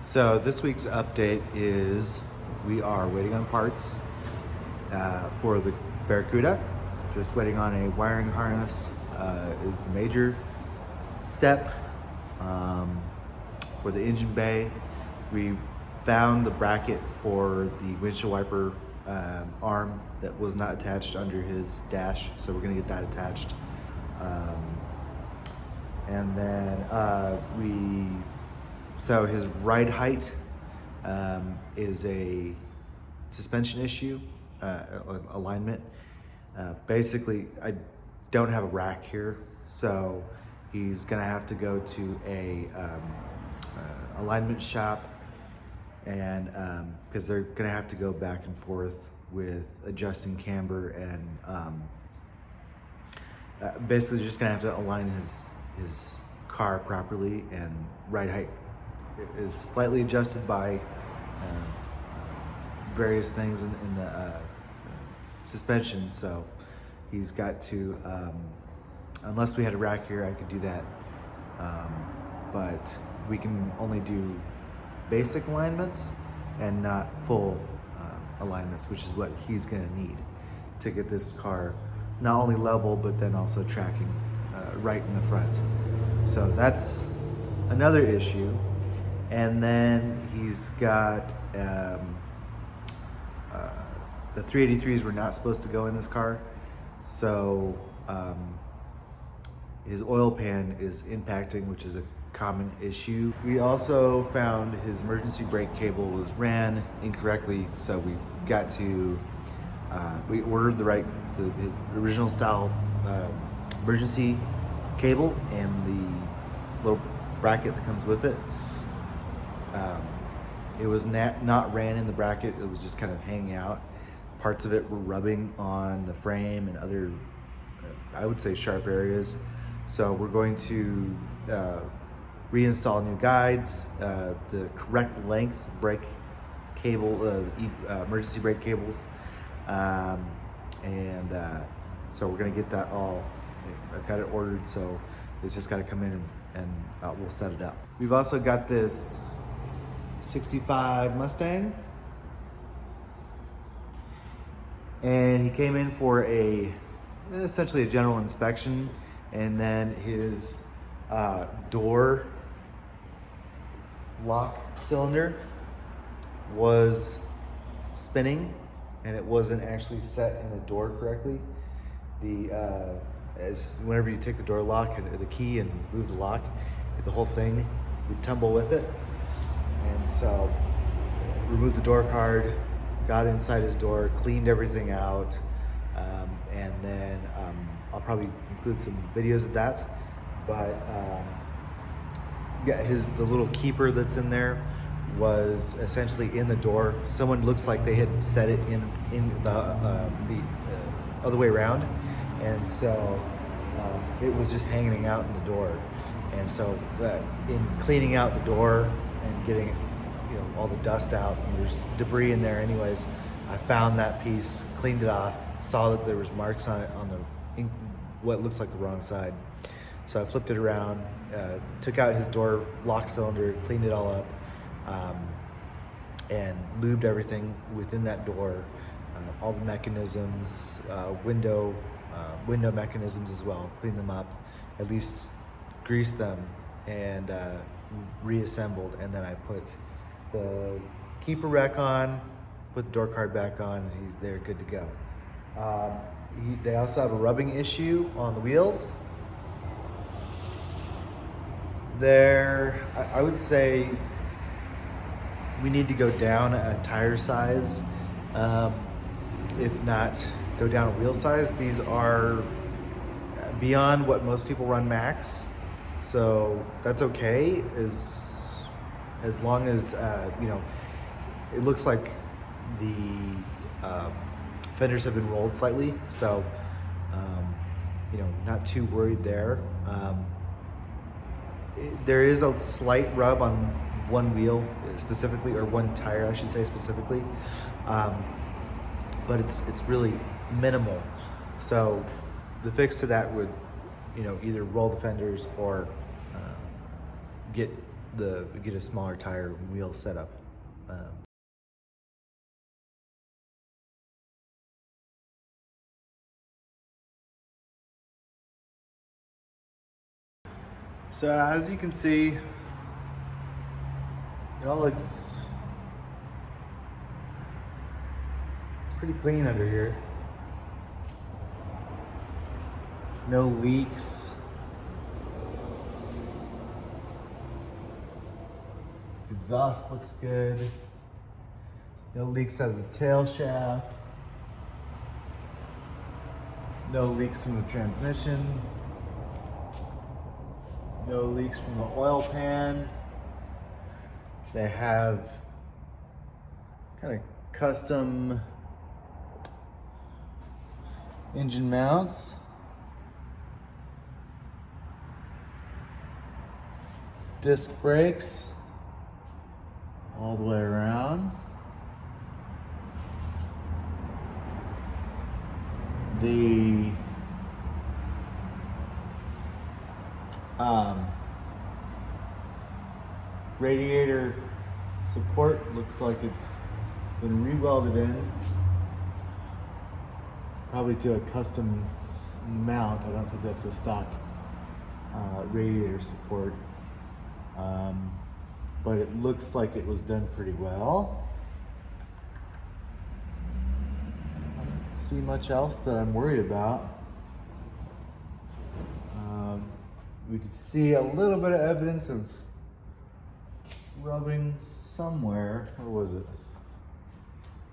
So this week's update is we are waiting on parts for the Barracuda. Just waiting on a wiring harness is the major step. For the engine bay, we found the bracket for the windshield wiper arm that was not attached under his dash, so we're gonna get that attached. And then so his ride height is a suspension issue, alignment. Basically, I don't have a rack here, so he's gonna have to go to a alignment shop, and because they're gonna have to go back and forth with adjusting camber and basically just gonna have to align his car properly, and ride height is slightly adjusted by various things in the suspension. So he's got to, unless we had a rack here, I could do that. But we can only do basic alignments and not full alignments, which is what he's gonna need to get this car not only level, but then also tracking right in the front. So that's another issue. And then he's got the 383s were not supposed to go in this car, so his oil pan is impacting, which is a common issue. We also found his emergency brake cable was ran incorrectly, so we got to we ordered the original style emergency cable and the little bracket that comes with it. It was not ran in the bracket, it was just kind of hanging out. Parts of it were rubbing on the frame and other, I would say, sharp areas. So we're going to reinstall new guides, the correct length brake cable, emergency brake cables. So we're gonna get that all, I've got it ordered, so it's just gotta come in and we'll set it up. We've also got this 65 Mustang, and he came in for essentially a general inspection, and then his door lock cylinder was spinning, and it wasn't actually set in the door correctly. As whenever you take the door lock and the key and move the lock, the whole thing would tumble with it. And so removed the door card, got inside his door, cleaned everything out, and then I'll probably include some videos of that. But yeah, the little keeper that's in there was essentially in the door. Someone looks like they had set it in the other way around, and so it was just hanging out in the door. And so in cleaning out the door and getting all the dust out, and there's debris in there anyways, I found that piece, cleaned it off, saw that there was marks on it on what looks like the wrong side. So I flipped it around, took out his door lock cylinder, cleaned it all up, and lubed everything within that door, all the mechanisms, window mechanisms as well, cleaned them up, at least greased them, and reassembled. And then I put the keeper rack on, put the door card back on, and they're good to go. They also have a rubbing issue on the wheels. I would say we need to go down a tire size, if not go down a wheel size. These are beyond what most people run max, so that's okay, as long as it looks like the fenders have been rolled slightly, so not too worried there. There is a slight rub on one wheel specifically, or one tire I should say specifically, but it's really minimal. So the fix to that would either roll the fenders or get get a smaller tire wheel setup. So as you can see, it all looks pretty clean under here. No leaks. Exhaust looks good. No leaks out of the tail shaft. No leaks from the transmission. No leaks from the oil pan. They have kind of custom engine mounts. Disc brakes all the way around. The radiator support looks like it's been re-welded in, probably to a custom mount. I don't think that's a stock radiator support, but it looks like it was done pretty well. I don't see much else that I'm worried about. We could see a little bit of evidence of rubbing somewhere. Where was it?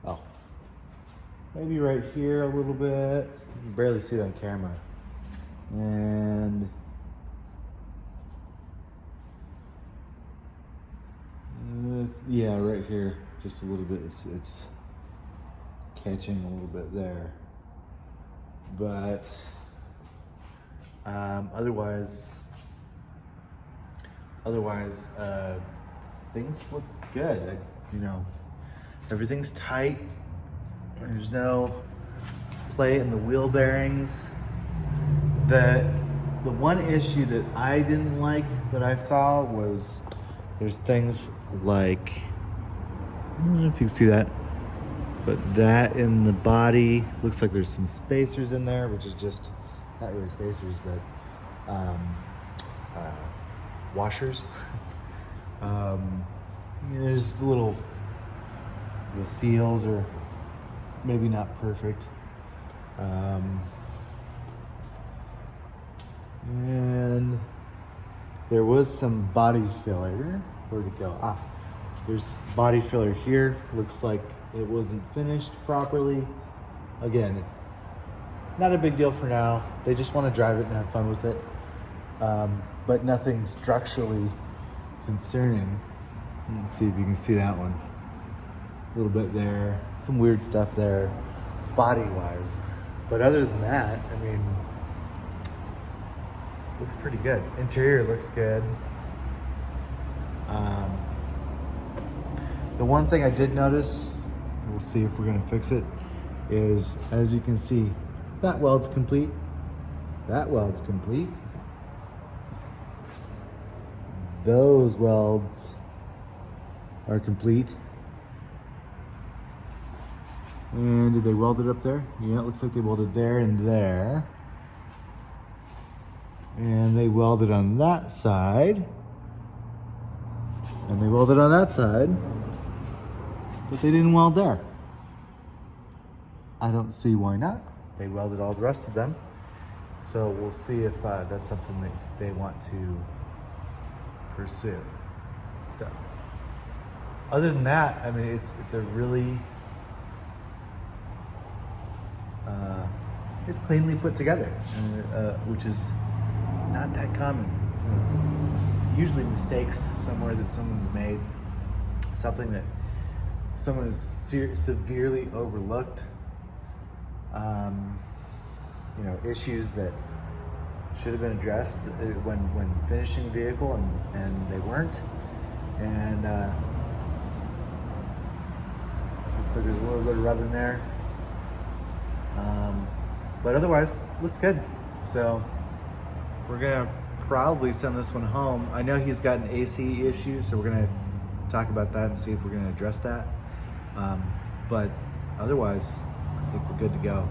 Oh, maybe right here a little bit. You can barely see it on camera. And yeah, right here, just a little bit. It's catching a little bit there, but otherwise, things look good. Everything's tight. There's no play in the wheel bearings. The one issue that I didn't like that I saw was there's things like, I don't know if you can see that, but that in the body looks like there's some spacers in there, which is just not really spacers, but washers. There's the seals are maybe not perfect. And there was some body filler. Where'd it go? There's body filler here. Looks like it wasn't finished properly. Again, not a big deal for now. They just want to drive it and have fun with it. But nothing structurally concerning. Let's see if you can see that one. A little bit there. Some weird stuff there, body-wise. But other than that, looks pretty good. Interior looks good. The one thing I did notice, we'll see if we're gonna fix it, is as you can see, that weld's complete. That weld's complete. Those welds are complete. And did they weld it up there? Yeah, it looks like they welded there and there. And they welded on that side. And they welded on that side. But they didn't weld there. I don't see why not. They welded all the rest of them. So we'll see if that's something that they want to pursue. So, other than that, it's a really, it's cleanly put together, which is not that common. There's usually mistakes somewhere that someone's made, something that someone has severely overlooked, issues that should have been addressed when finishing the vehicle, and they weren't. And looks like there's a little bit of rub in there, but otherwise looks good. So we're gonna probably send this one home. I know he's got an AC issue, so we're gonna talk about that and see if we're gonna address that. But otherwise, I think we're good to go.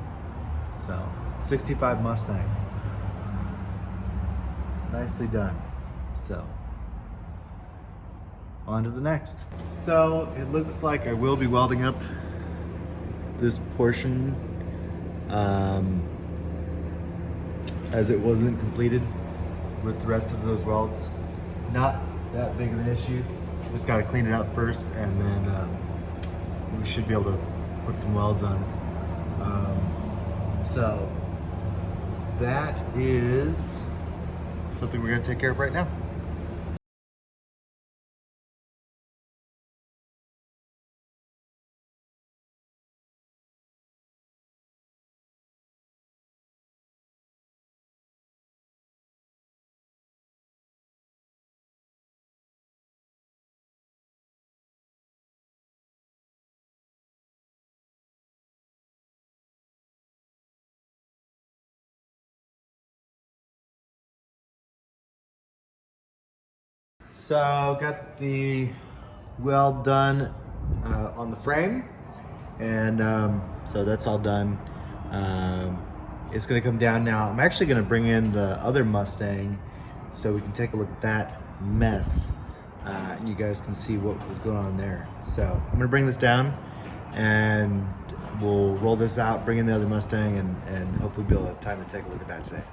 So, 65 Mustang. Nicely done. So, on to the next. So, it looks like I will be welding up this portion as it wasn't completed with the rest of those welds. Not that big of an issue. Just gotta clean it up first, and then we should be able to put some welds on it. So that is something we're gonna take care of right now. So got the weld done on the frame, and so that's all done. It's gonna come down now. I'm actually gonna bring in the other Mustang so we can take a look at that mess, and you guys can see what was going on there. So I'm gonna bring this down, and we'll roll this out, bring in the other Mustang, and hopefully be able to have time to take a look at that today.